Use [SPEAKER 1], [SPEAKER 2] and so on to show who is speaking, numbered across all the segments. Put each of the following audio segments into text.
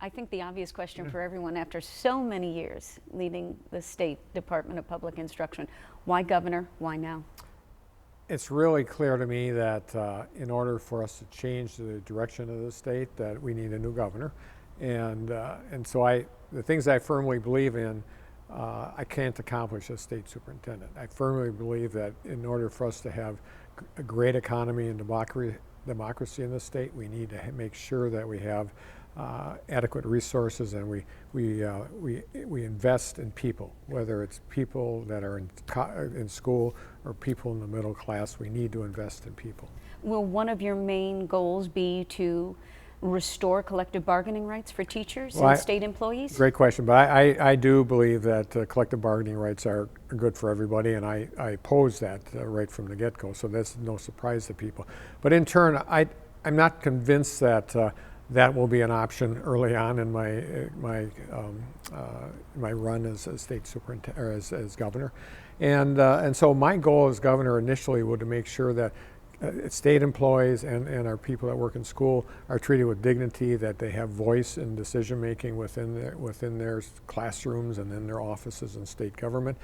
[SPEAKER 1] I think the obvious question for everyone after so many years leading the State Department of Public Instruction, why governor, why now?
[SPEAKER 2] It's really clear to me that in order for us to change the direction of the state, that we need a new governor. And so the things I firmly believe in, I can't accomplish as state superintendent. I firmly believe that in order for us to have a great economy and democracy in the state, we need to make sure that we have adequate resources, and we invest in people, whether it's people that are in school or people in the middle class. We need to invest in people.
[SPEAKER 1] Will one of your main goals be to restore collective bargaining rights for teachers and state employees?
[SPEAKER 2] Great question, but I do believe that collective bargaining rights are good for everybody, and I oppose that right from the get-go, so that's no surprise to people. But in turn, I'm not convinced that that will be an option early on in my run as a state superintendent or as governor, and so my goal as governor initially was to make sure that state employees and our people that work in school are treated with dignity, that they have voice in decision making within their classrooms and in their offices in state government.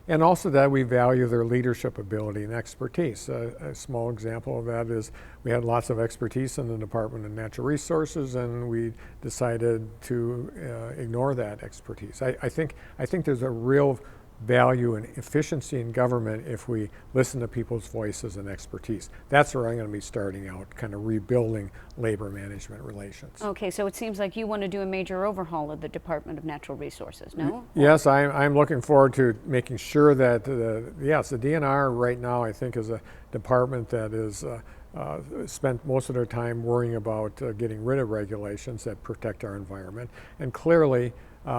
[SPEAKER 2] And also that we value their leadership ability and expertise. A small example of that is we had lots of expertise in the Department of Natural Resources, and we decided to ignore that expertise. I think there's a real value and efficiency in government if we listen to people's voices and expertise. That's where I'm going to be starting out, kind of rebuilding labor management relations. Okay,
[SPEAKER 1] so it seems like you want to do a major overhaul of the Department of Natural Resources, no?
[SPEAKER 2] Yes, I'm looking forward to making sure that, the DNR right now I think is a department that is spent most of their time worrying about getting rid of regulations that protect our environment. And clearly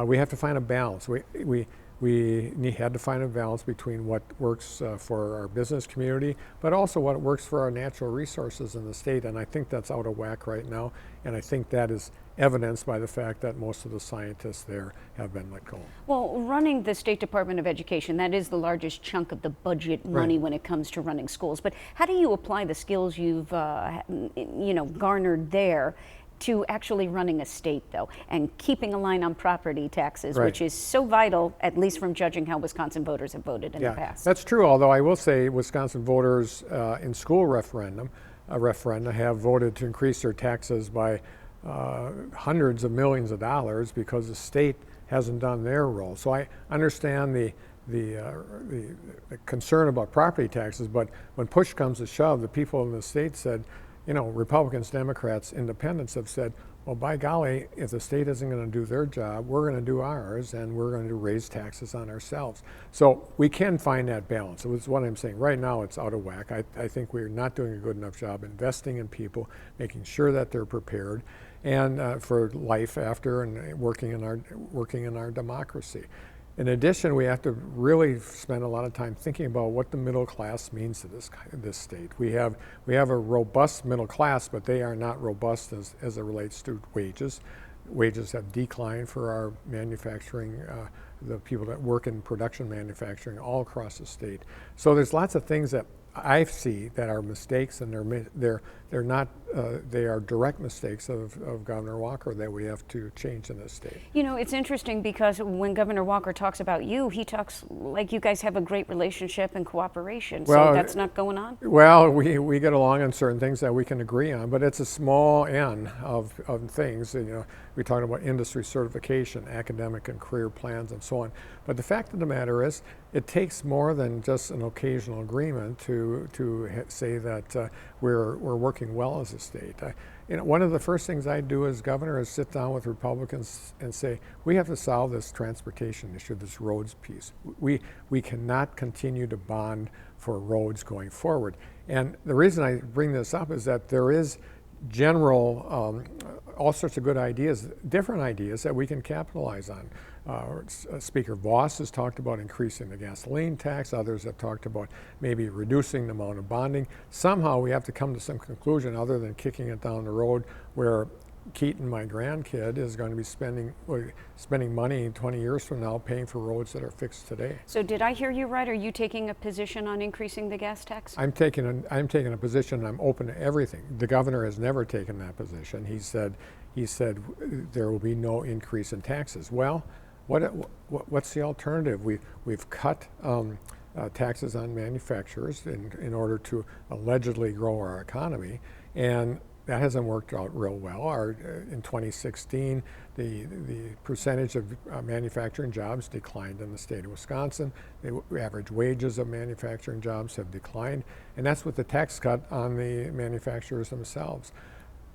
[SPEAKER 2] we have to find a balance. We had to find a balance between what works for our business community, but also what works for our natural resources in the state, and I think that's out of whack right now, and I think that is evidenced by the fact that most of the scientists there have been let go.
[SPEAKER 1] Well, running the State Department of Education, that is the largest chunk of the budget money when it comes to running schools, but how do you apply the skills you've garnered there to actually running a state, though, and keeping a line on property taxes, which is so vital, at least from judging how Wisconsin voters have voted in the past?
[SPEAKER 2] That's true, although I will say Wisconsin voters in school referenda have voted to increase their taxes by hundreds of millions of dollars because the state hasn't done their role. So I understand the concern about property taxes, but when push comes to shove, the people in the state said, Republicans, Democrats, Independents have said, well, by golly, if the state isn't going to do their job, we're going to do ours, and we're going to raise taxes on ourselves. So we can find that balance. It was what I'm saying. Right now, it's out of whack. I think we're not doing a good enough job investing in people, making sure that they're prepared, and for life after, and working in our democracy. In addition, we have to really spend a lot of time thinking about what the middle class means to this state. We have a robust middle class, but they are not robust as it relates to wages. Wages have declined for our manufacturing, the people that work in production manufacturing all across the state. So there's lots of things that I see that are mistakes, and they're not. They are direct mistakes of Governor Walker that we have to change in this state.
[SPEAKER 1] It's interesting because when Governor Walker talks about you, he talks like you guys have a great relationship and cooperation. So that's not going on?
[SPEAKER 2] Well, we get along on certain things that we can agree on, but it's a small n of things. We talk about industry certification, academic and career plans, and so on. But the fact of the matter is, it takes more than just an occasional agreement to say that we're working well as a state. One of the first things I do as governor is sit down with Republicans and say, we have to solve this transportation issue, this roads piece. We cannot continue to bond for roads going forward. And the reason I bring this up is that there is general, all sorts of good ideas, different ideas that we can capitalize on. Speaker Voss has talked about increasing the gasoline tax. Others have talked about maybe reducing the amount of bonding. Somehow we have to come to some conclusion other than kicking it down the road where Keaton, my grandkid, is going to be spending money 20 years from now paying for roads that are fixed today.
[SPEAKER 1] So did I hear you right? Are you taking a position on increasing the gas tax?
[SPEAKER 2] I'm taking a position. I'm open to everything. The governor has never taken that position. He said he said there will be no increase in taxes. Well, what's the alternative? We've cut taxes on manufacturers in order to allegedly grow our economy, and that hasn't worked out real well. In 2016, the percentage of manufacturing jobs declined in the state of Wisconsin. The average wages of manufacturing jobs have declined, and that's with the tax cut on the manufacturers themselves.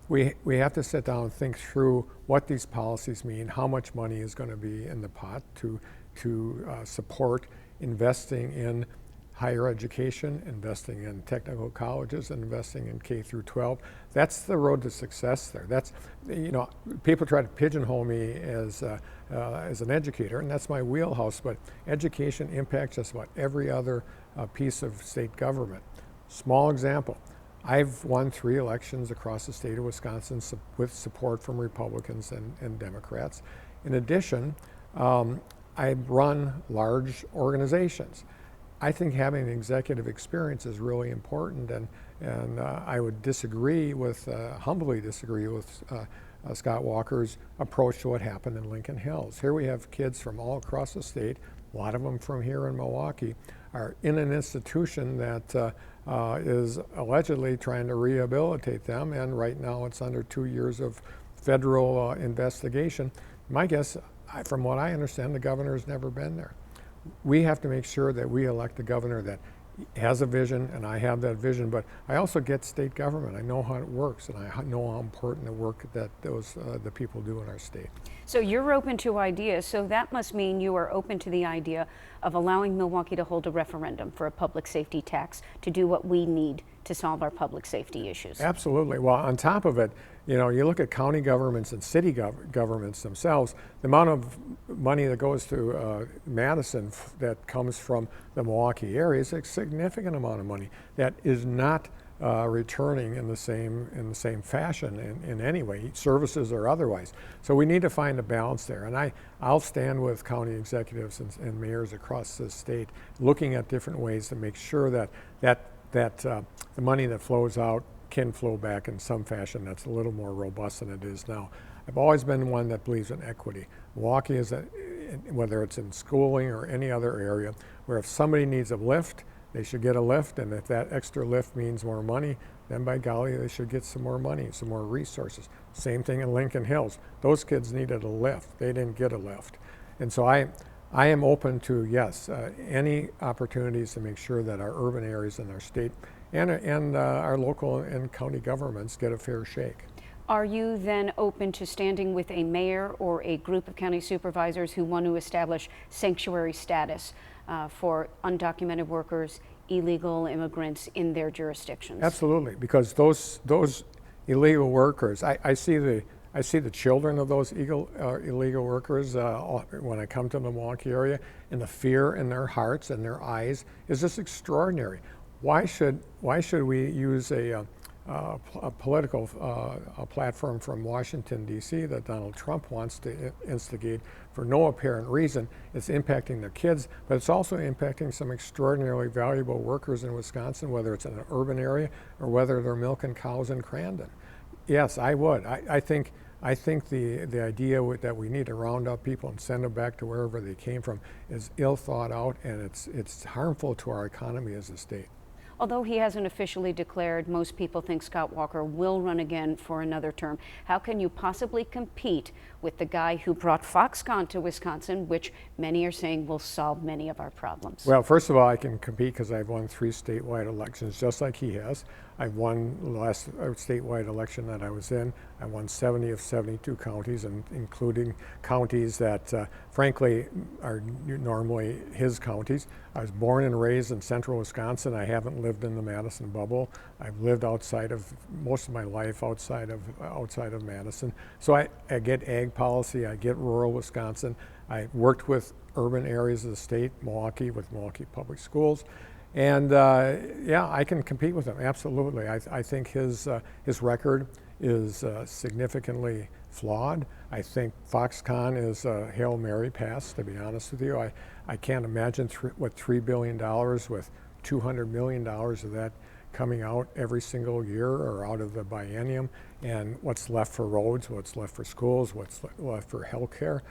[SPEAKER 2] We have to sit down and think through what these policies mean, how much money is going to be in the pot to support investing in higher education, investing in technical colleges, and investing in K through 12. That's the road to success there. That's, people try to pigeonhole me as an educator, and that's my wheelhouse, but education impacts just about every other piece of state government. Small example, I've won 3 elections across the state of Wisconsin with support from Republicans and Democrats. In addition, I run large organizations. I think having executive experience is really important, and I would humbly disagree with Scott Walker's approach to what happened in Lincoln Hills. Here we have kids from all across the state, a lot of them from here in Milwaukee, are in an institution that is allegedly trying to rehabilitate them, and right now it's under 2 years of federal investigation. My guess, from what I understand, the governor has never been there. We have to make sure that we elect a governor that has a vision, and I have that vision, but I also get state government. I know how it works, and I know how important the work that the people do in our state.
[SPEAKER 1] So you're open to ideas, so that must mean you are open to the idea of allowing Milwaukee to hold a referendum for a public safety tax to do what we need to solve our public safety issues.
[SPEAKER 2] Absolutely. Well, on top of it, you look at county governments and city governments themselves, the amount of money that goes to Madison that comes from the Milwaukee area is a significant amount of money that is not returning in the same fashion in any way, services or otherwise. So we need to find a balance there, and I'll stand with county executives and mayors across the state, looking at different ways to make sure that the money that flows out can flow back in some fashion that's a little more robust than it is now. I've always been one that believes in equity. Milwaukee is, whether it's in schooling or any other area, where if somebody needs a lift, they should get a lift, and if that extra lift means more money, then by golly, they should get some more money, some more resources. Same thing in Lincoln Hills. Those kids needed a lift. They didn't get a lift. And so I am open to, yes, any opportunities to make sure that our urban areas in our state and our local and county governments get a fair shake.
[SPEAKER 1] Are you then open to standing with a mayor or a group of county supervisors who want to establish sanctuary status for undocumented workers, illegal immigrants in their jurisdictions?
[SPEAKER 2] Absolutely, because those illegal workers, I see the children of those illegal workers when I come to the Milwaukee area, and the fear in their hearts and their eyes is just extraordinary. Why should we use a political platform from Washington, D.C. that Donald Trump wants to instigate for no apparent reason? It's impacting their kids, but it's also impacting some extraordinarily valuable workers in Wisconsin, whether it's in an urban area or whether they're milking cows in Crandon. Yes, I would. I think the idea that we need to round up people and send them back to wherever they came from is ill thought out, and it's harmful to our economy as a state.
[SPEAKER 1] Although he hasn't officially declared, most people think Scott Walker will run again for another term. How can you possibly compete with the guy who brought Foxconn to Wisconsin, which many are saying will solve many of our problems?
[SPEAKER 2] Well, first of all, I can compete because I've won 3 statewide elections, just like he has. I've won the last statewide election that I was in. I won 70 of 72 counties, and including counties that, frankly, are normally his counties. I was born and raised in central Wisconsin. I haven't lived in the Madison bubble. I've lived outside of, most of my life outside of Madison. So I get ag policy, I get rural Wisconsin. I worked with urban areas of the state, Milwaukee, with Milwaukee Public Schools. And yeah, I can compete with him, absolutely. I think his record is significantly flawed. I think Foxconn is a Hail Mary pass, to be honest with you. I can't imagine what $3 billion with $200 million of that coming out every single year or out of the biennium, and what's left for roads, what's left for schools, what's left for healthcare,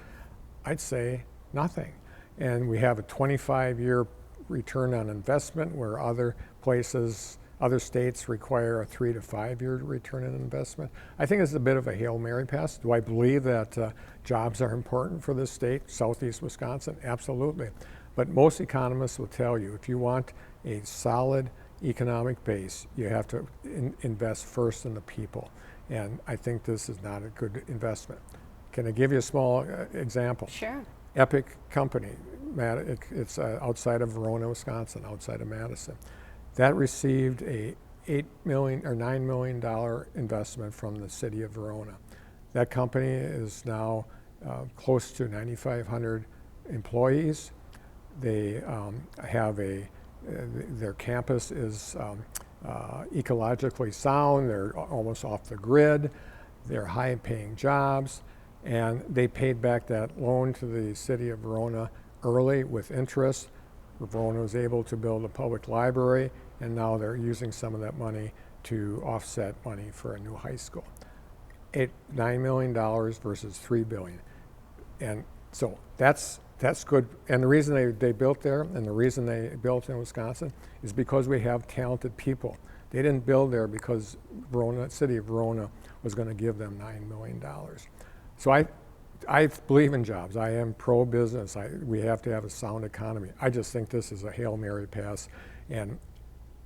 [SPEAKER 2] I'd say nothing. And we have a 25-year return on investment where other places, other states require a 3 to 5 year return on investment. I think it's a bit of a Hail Mary pass. Do I believe that jobs are important for this state, Southeast Wisconsin? Absolutely. But most economists will tell you if you want a solid economic base, you have to invest first in the people. And I think this is not a good investment. Can I give you a small example?
[SPEAKER 1] Sure.
[SPEAKER 2] Epic Company, it's outside of Verona, Wisconsin, outside of Madison. That received a $9 million investment from the city of Verona. That company is now close to 9,500 employees. They have their campus is ecologically sound. They're almost off the grid. They're high-paying jobs, and they paid back that loan to the city of Verona early with interest. Verona was able to build a public library, and now they're using some of that money to offset money for a new high school. $9 million versus $3 billion. And so that's good. And the reason they built there and the reason they built in Wisconsin is because we have talented people. They didn't build there because Verona, city of Verona was going to give them $9 million. So I believe in jobs. I am pro-business. We have to have a sound economy. I just think this is a Hail Mary pass, and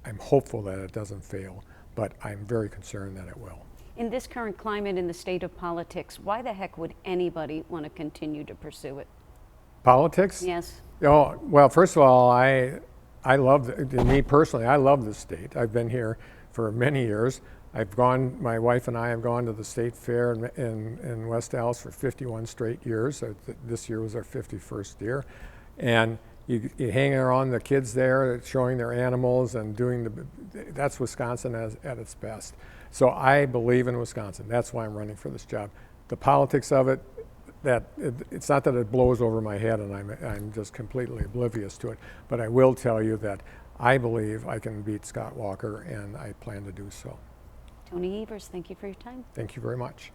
[SPEAKER 2] I'm hopeful that it doesn't fail, but I'm very concerned that it will.
[SPEAKER 1] In this current climate in the state of politics, why the heck would anybody want to continue to pursue it?
[SPEAKER 2] Politics?
[SPEAKER 1] Yes.
[SPEAKER 2] Oh, well, first of all, me personally, I love this state. I've been here for many years. My wife and I have gone to the state fair in West Allis for 51 straight years. This year was our 51st year. And you hang around the kids there, showing their animals and that's Wisconsin at its best. So I believe in Wisconsin. That's why I'm running for this job. The politics of it, it's not that it blows over my head and I'm just completely oblivious to it, but I will tell you that I believe I can beat Scott Walker, and I plan to do so.
[SPEAKER 1] Tony Evers, thank you for your time.
[SPEAKER 2] Thank you very much.